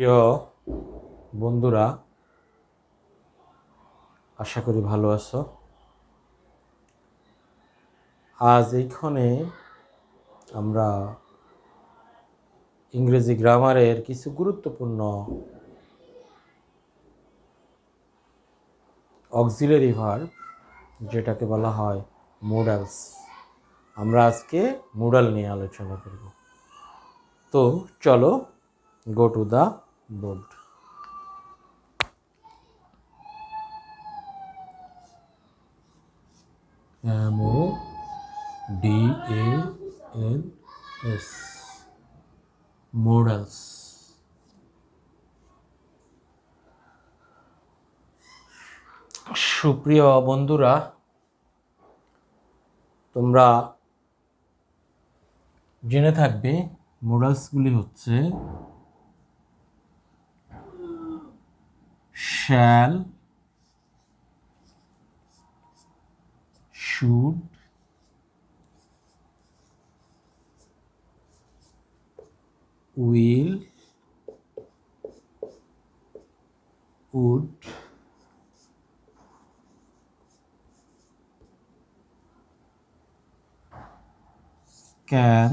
প্রিয় বন্ধুরা, আশা করি ভালো আছো। আজ এইখানে আমরা ইংরেজি গ্রামারের কিছু গুরুত্বপূর্ণ অক্সিলারি ভার্ব, যেটাকে বলা হয় মোডালস, আমরা আজকে মোডাল নিয়ে আলোচনা করব। তো চলো, go to the board. MODALS, modals. সুপ্রিয় বন্ধুরা, তোমরা জেনে থাকবে মোডালসগুলি হচ্ছে shall, should, will, would, can,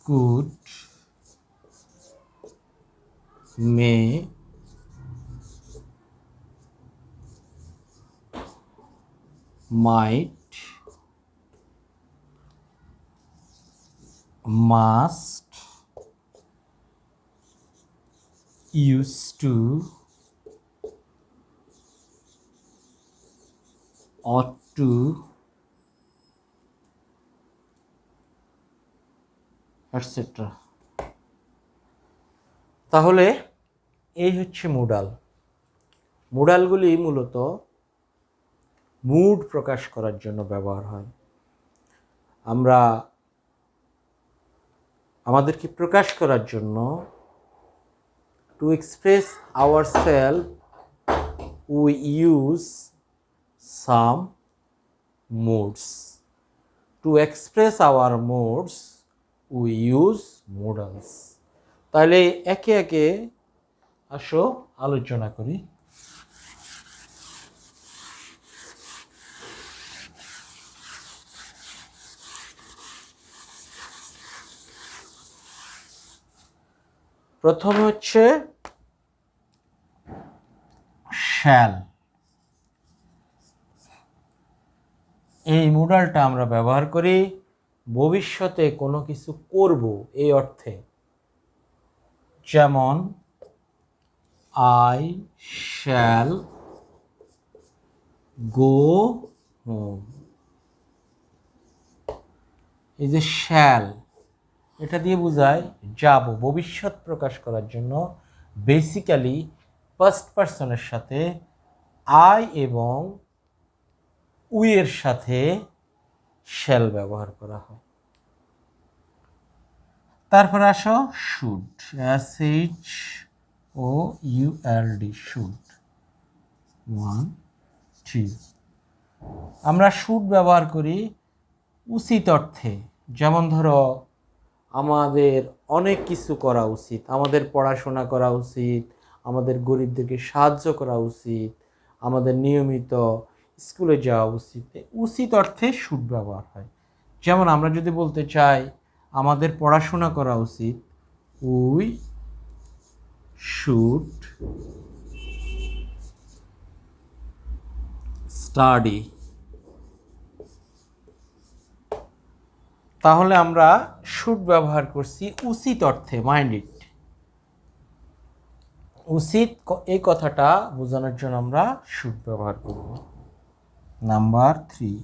could, may, might, must, used to, ought to, etc. তাহলে এই হচ্ছে মোডাল। মোডালগুলি মূলত মুড প্রকাশ করার জন্য ব্যবহার হয়। আমরা আমাদেরকে প্রকাশ করার জন্য to express ourself we use some moods. To express hour moods we use modals. তাহলে একে একে আসো আলোচনা করি। প্রথমে হচ্ছে শ্যাল। এই মোডালটা আমরা ব্যবহার করি ভবিষ্যতে কোনো কিছু করব এই অর্থে। যেমন আই শ্যাল গো হোম। এই যে শ্যাল, এটা দিয়ে বোঝায় যাব, ভবিষ্যৎ প্রকাশ করার জন্য বেসিক্যালি ফার্স্ট পারসনের সাথে আই এবং উই এর সাথে শ্যাল ব্যবহার করা হয়। তারপর আসো শুড, SHOULD, শুড। 1 2 আমরা শুড ব্যবহার করি উচিত অর্থে। যেমন ধরো, আমাদের অনেক কিছু করা উচিত, আমাদের পড়াশোনা করা উচিত, আমাদের গরিবদেরকে সাহায্য করা উচিত, আমাদের নিয়মিত স্কুলে যাওয়া উচিত। উচিত অর্থে শুড ব্যবহার হয়। যেমন আমরা যদি বলতে চাই আমাদের পড়াশোনা করা উচিত, উই শুড স্টাডি। তাহলে আমরা শুড ব্যবহার করছি উচিত অর্থে, মাইন্ড ইট। উচিত এই কথাটা বোঝানোর জন্য আমরা শুড ব্যবহার করব। Number 3,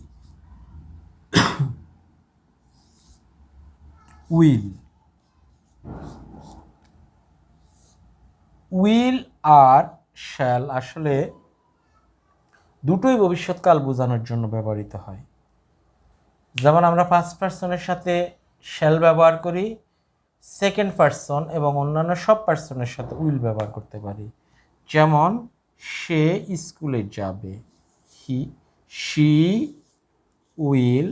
will. উইল আর শ্যাল আসলে দুটোই ভবিষ্যৎকাল বোঝানোর জন্য ব্যবহৃত হয়। যেমন আমরা ফার্স্ট পারসনের সাথে শ্যাল ব্যবহার করি, সেকেন্ড পারসন এবং অন্যান্য সব পারসনের সাথে উইল ব্যবহার করতে পারি। যেমন সে স্কুলে যাবে, she will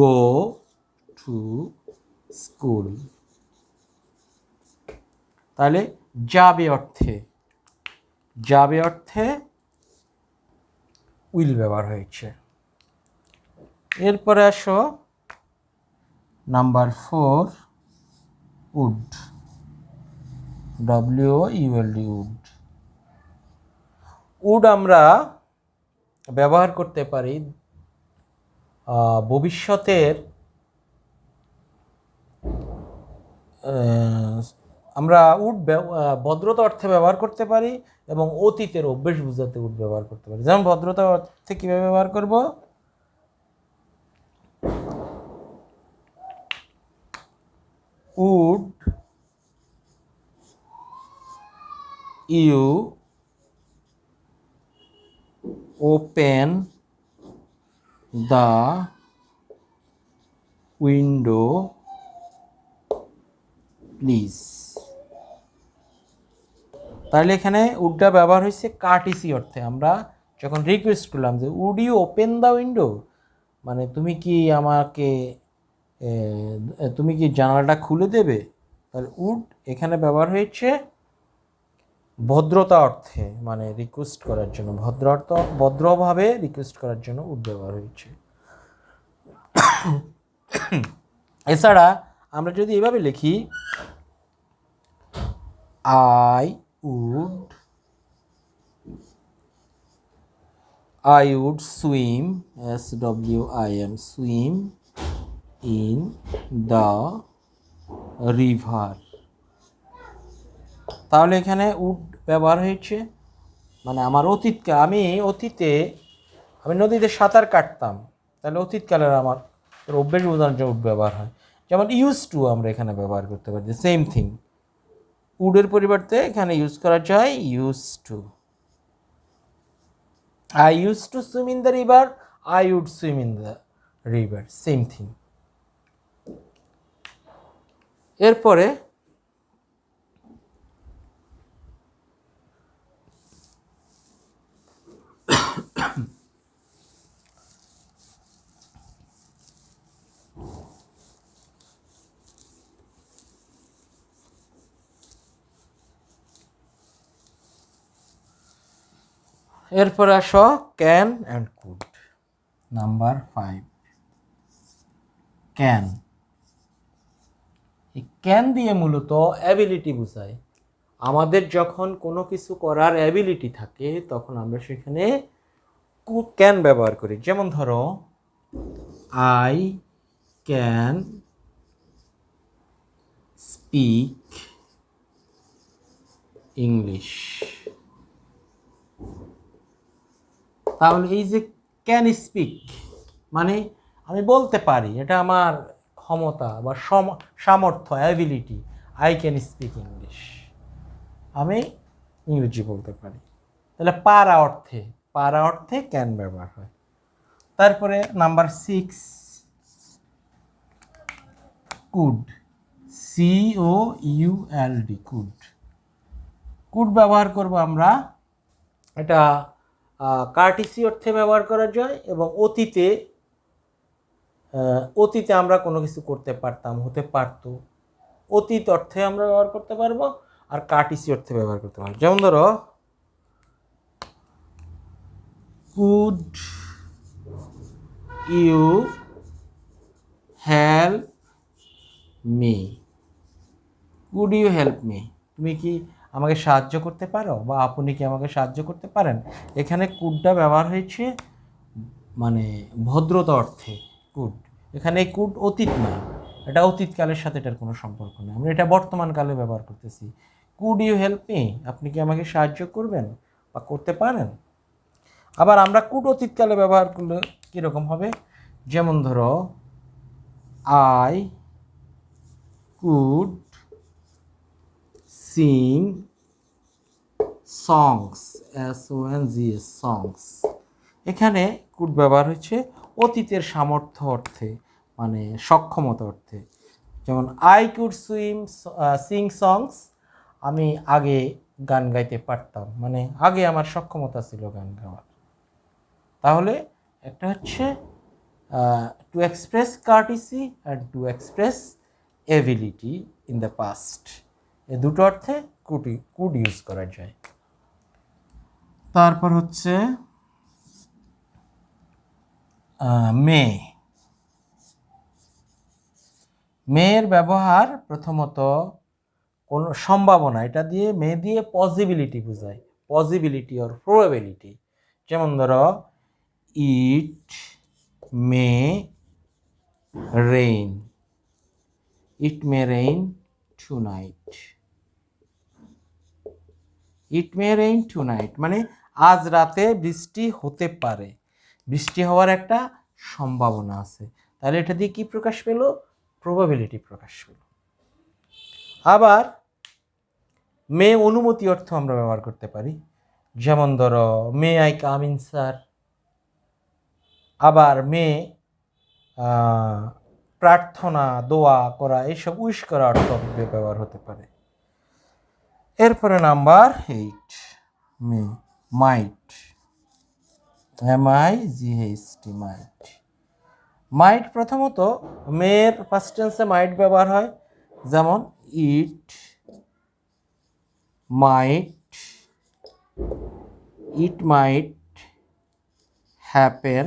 go to school. তাহলে যাবে অর্থে, যাবে অর্থে উইল ব্যবহার হয়েছে। এরপরে আসো number 4, would, WOULD, would. Would আমরা ব্যবহার করতে পারি ভবিষ্যতের, আমরা উড ভদ্রতা অর্থে ব্যবহার করতে পারি এবং অতীতের অভ্যেস বোঝাতে উড ব্যবহার করতে পারি। যেমন ভদ্রতা অর্থে কীভাবে ব্যবহার করব, would you open the window please. তাহলে এখানে উডটা ব্যবহার হয়েছে কার্টিসি অর্থে। আমরা যখন রিকোয়েস্ট করলাম যে would you open the window, মানে তুমি কি আমাকে তুমি কি জানালাটা খুলে দেবে, তাহলে উড এখানে ব্যবহার হয়েছে ভদ্রতা অর্থে, মানে রিকোয়েস্ট করার জন্য, ভদ্রভাবে রিকোয়েস্ট করার জন্য উড ব্যবহার হয়েছে। এছাড়া আমরা যদি এভাবে লিখি, I would swim, SWIM, swim in the river। তাহলে এখানে উড ব্যবহার হয়েছে, মানে আমার অতীতকাল, অতীতে আমি নদীতে সাঁতার কাটতাম, তাহলে অতীতকালের আমার অভ্যেস বোঝানোর জন্য উড ব্যবহার হয়। যেমন ইউজ টু আমরা এখানে ব্যবহার করতে পারি, সেম থিং। উডের পরিবর্তে এখানে ইউজ করা যায় use to. I used to swim in the river, I would swim in the river, same thing. এরপরে এরপরে আসো can and could. Number 5, can. এই ক্যান দিয়ে মূলত অ্যাবিলিটি বোঝায়। আমাদের যখন কোনো কিছু করার অ্যাবিলিটি থাকে তখন আমরা সেখানে ক্যান ব্যবহার করি। যেমন ধরো, আই ক্যান স্পিক ইংলিশ। তাহলে এই যে ক্যান স্পিক, মানে আমি বলতে পারি, এটা আমার ক্ষমতা বা সামর্থ্য, ability. I can speak English, আমি ইংরেজি বলতে পারি। তাহলে পারা অর্থে ক্যান ব্যবহার হয়। তারপরে number 6, could, COULD, could. Could ব্যবহার করব আমরা, এটা কার্টিসি অর্থে ব্যবহার করা যায় এবং অতীতে আমরা কোনো কিছু করতে পারতাম, হতে পারত, অতীত অর্থে আমরা ব্যবহার করতে পারবো, আর কার্টিসি অর্থে ব্যবহার করতে পারবো। যেমন ধরো, could you help me, could you help me, তুমি কি আমাকে সাহায্য করতে পারো, বা আপনি কি আমাকে সাহায্য করতে পারেন। এখানে কুডটা ব্যবহার হয়েছে মানে ভদ্রতা অর্থে কুড। এখানে এই কুড অতীত না, এটা অতীতকালের সাথে এটার কোনো সম্পর্ক নেই, আমরা এটা বর্তমানকালে ব্যবহার করতেছি। কুড ইউ হেল্প মি, আপনি কি আমাকে সাহায্য করবেন বা করতে পারেন। আবার আমরা কুড অতীতকালে ব্যবহার করলে কীরকম হবে, যেমন ধরো, I could Singh songs, SONGS, সংস। এখানে কুড ব্যবহার হচ্ছে অতীতের সামর্থ্য অর্থে, মানে সক্ষমতা অর্থে। যেমন আই কুড সিং সংস, আমি আগে গান গাইতে পারতাম, মানে আগে আমার সক্ষমতা ছিল গান গাওয়ার। তাহলে একটা হচ্ছে to express কার্টিসি and to express ability in the past. এই দুটো অর্থে কুড ইউজ করা যায়। তারপর হচ্ছে মে। মেয়ের ব্যবহার প্রথমত কোনো সম্ভাবনা, এটা দিয়ে মে দিয়ে পসিবিলিটি বোঝায়, পসিবিলিটি অর প্রবাবিলিটি। যেমন ধরো ইট মে রেইন, ইট মে রেইন টুনাইট, ইট মে রেইন টুনাইট মানে আজ রাতে বৃষ্টি হতে পারে, বৃষ্টি হওয়ার একটা সম্ভাবনা আছে। তাহলে এটা দিয়ে কি প্রকাশ পেল? প্রবাবিলিটি প্রকাশ পেল। আবার মে অনুমতি অর্থ আমরা ব্যবহার করতে পারি। যেমন ধরো may I come in sir. আবার মে প্রার্থনা, দোয়া করা, এইসব উইশ করা অর্থ ব্যবহার হতে পারে। এরপরে নাম্বার 8 মে মাইট, MIGHT মাইট। মাইট প্রথমত মেয়ের ফার্স্ট টেন্সে মাইট ব্যবহার হয়, যেমন ইট মাইট হ্যাপেন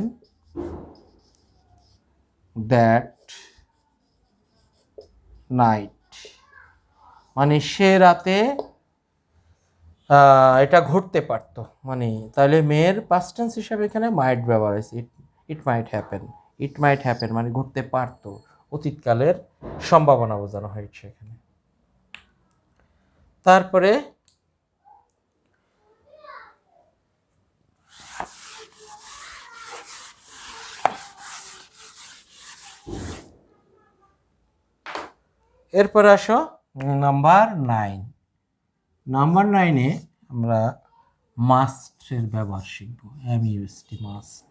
দ্যাট নাইট মানে সে রাতে এটা ঘটতে পারতো, মানে তাহলে মেয়ের পাস্ট টেন্স হিসাবে এখানে মাইট ব্যবহার হয়েছে। ইট মাইট হ্যাপেন মানে ঘটতে পারতো, অতীতকালের সম্ভাবনা বোঝানো হয়েছে এখানে। তারপরে এরপরে আসো নাম্বার 9। নাম্বার 9-এ আমরা মাস্টের ব্যবহার শিখব, MUST মাস্ট।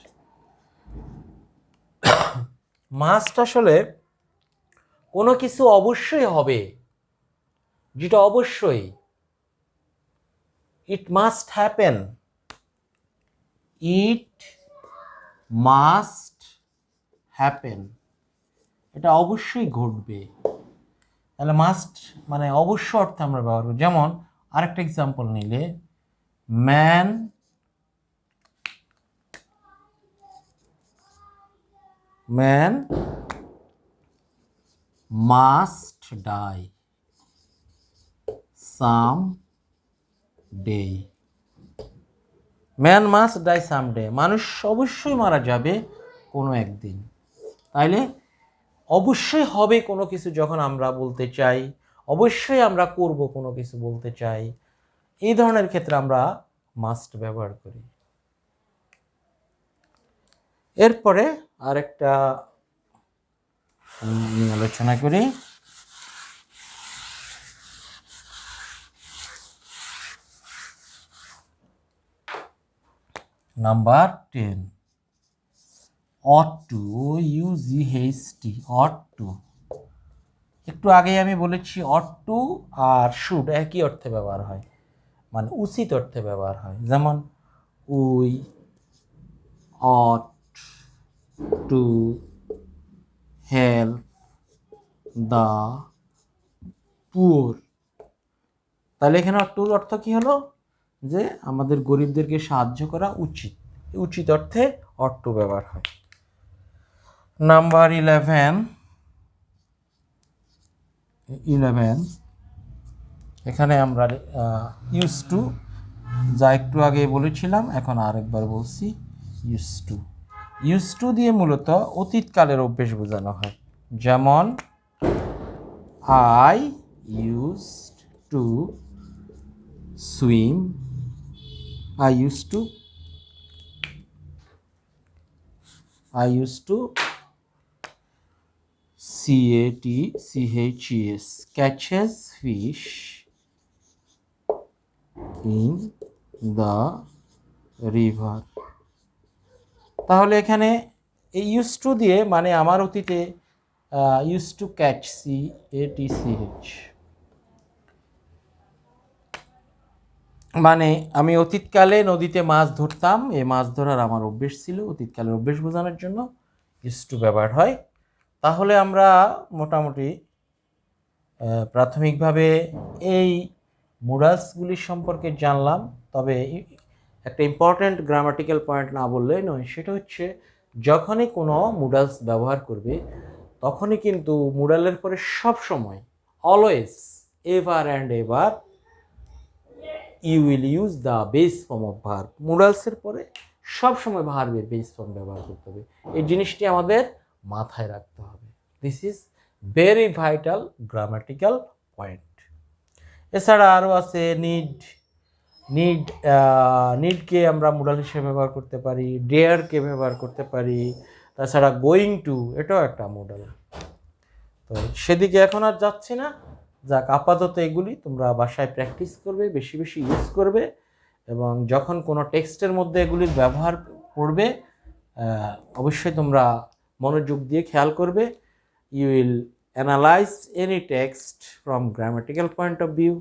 মাস্ট আসলে কোনো কিছু অবশ্যই হবে, যেটা অবশ্যই, it must happen, it must happen, এটা অবশ্যই ঘটবে। তাহলে মাস্ট মানে অবশ্য অর্থে আমরা ব্যবহার করি। যেমন আরেকটা এক্সাম্পল নিলে man must die some day, man must die some day মানুষ অবশ্যই মারা যাবে কোনো একদিন। তাইলে অবশ্যই হবে কোনো কিছু যখন আমরা বলতে চাই, অবশ্যই আমরা করব কোনো কিছু বলতে চাই, এই ধরনের ক্ষেত্রে আমরা মাস্ট ব্যবহার করি। এরপরে আরেকটা আলোচনা করি, number 10 ought to, OUGHT ought to। একটু আগেই আমি বলেছি ought to আর should একই অর্থে ব্যবহার হয়, মানে উচিত অর্থে ব্যবহার হয়। যেমন we ought to help the poor। তাহলে এখানে ought to অর্থ কি হলো? যে আমাদের গরিবদেরকে সাহায্য করা উচিত, উচিত অর্থে ought to ব্যবহার হয়। নাম্বার 11 এখানে আমরা ইউজ টু, যা একটু আগে বলেছিলাম এখন আরেকবার বলছি, ইউজ টু দিয়ে মূলত অতীতকালের অভ্যেস বোঝানো হয়। যেমন I used to swim, I used to CATCHES catches fish in the river। তাহলে এখানে এই ইউজ টু দিয়ে মানে আমার অতীতে ইউজ টু ক্যাচ, CATCH মানে আমি অতীতকালে নদীতে মাছ ধরতাম, এই মাছ ধরার আমার অভ্যেস ছিল, অতীতকালের অভ্যেস বোঝানোর জন্য ইউজ টু ব্যবহার হয়। তাহলে আমরা মোটামুটি প্রাথমিকভাবে এই মুডালসগুলি সম্পর্কে জানলাম, তবে একটা ইম্পর্ট্যান্ট গ্রামাটিক্যাল পয়েন্ট না বললেই নয়, সেটা হচ্ছে যখনই কোনো মুডালস ব্যবহার করবে তখনই কিন্তু মুডালের পরে সব সময় always ever and ever you will use the base form of verb. মুডালসের পরে সবসময় ভার্বের বেস ফর্ম ব্যবহার করতে হবে। এই জিনিসটি আমাদের মাথায় রাখতে হবে। This is very vital grammatical point. এছাড়া আরও আছে নিড। নিডকে আমরা মুডাল হিসেবে ব্যবহার করতে পারি, ডেয়ারকে ব্যবহার করতে পারি, তাছাড়া গোয়িং টু এটাও একটা মুডাল। তো সেদিকে এখন আর যাচ্ছি না। যাক, আপাতত এগুলি তোমরা বাসায় প্র্যাকটিস করবে, বেশি বেশি ইউজ করবে, এবং যখন কোনো টেক্সটের মধ্যে এগুলির ব্যবহার পড়বে অবশ্যই তোমরা মনোযোগ দিয়ে খেয়াল করবে। You will analyse any text from grammatical point of view,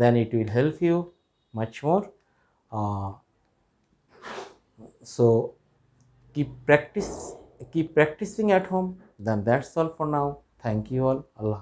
then it will help you much more. So keep practicing at home. Then that's all for now. Thank you all. Allah.